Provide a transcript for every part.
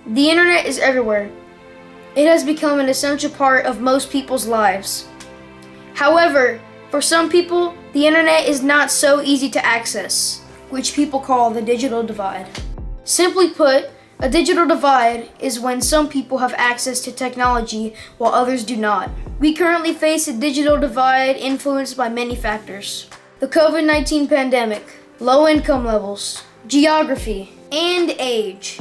The internet is everywhere. It has become an essential part of most people's lives. However, for some people, the internet is not so easy to access, which people call the digital divide. Simply put, a digital divide is when some people have access to technology while others do not. We currently face a digital divide influenced by many factors. The COVID-19 pandemic, low income levels, geography, and age.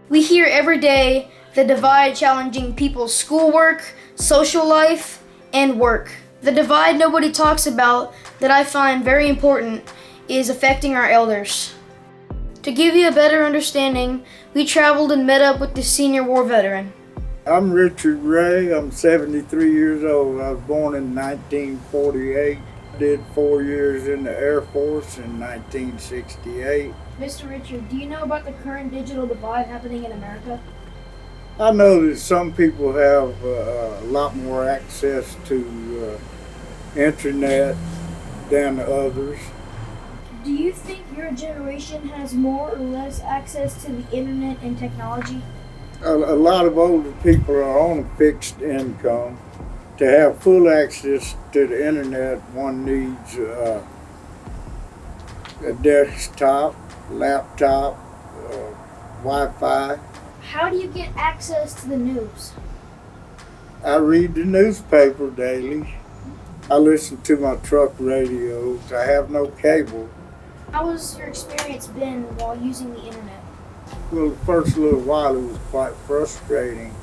We hear every day the divide challenging people's schoolwork, social life, and work. The divide nobody talks about that I find very important is affecting our elders. To give you a better understanding, we traveled and met up with the senior war veteran. I'm Richard Ray. I'm 73 years old. I was born in 1948. Did 4 years in the Air Force in 1968. Mr. Richard, do you know about the current digital divide happening in America? I know that some people have a lot more access to internet than others. Do you think your generation has more or less access to the internet and technology? A lot of older people are on a fixed income. To have full access to the internet, one needs a desktop, laptop, Wi-Fi. How do you get access to the news? I read the newspaper daily. I listen to my truck radios. I have no cable. How has your experience been while using the internet? Well, the first little while it was quite frustrating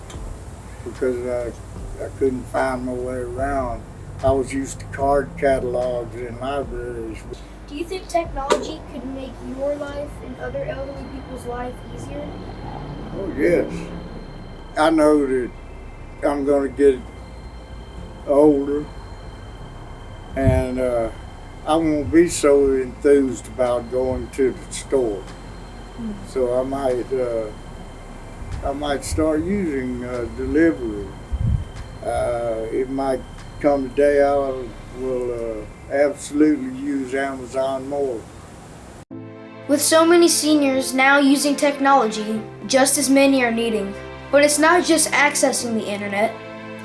because I couldn't find my way around. I was used to card catalogs in libraries. Do you think technology could make your life and other elderly people's life easier? Oh, yes. I know that I'm going to get older and I won't be so enthused about going to the store. So I might start using delivery. It might come a day I will absolutely use Amazon more. With so many seniors now using technology, just as many are needing. But it's not just accessing the internet,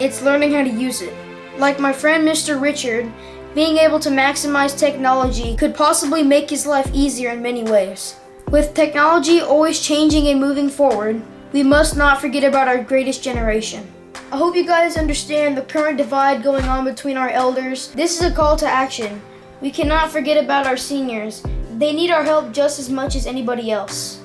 it's learning how to use it. Like my friend Mr. Richard, being able to maximize technology could possibly make his life easier in many ways. With technology always changing and moving forward, we must not forget about our greatest generation. I hope you guys understand the current divide going on between our elders. This is a call to action. We cannot forget about our seniors. They need our help just as much as anybody else.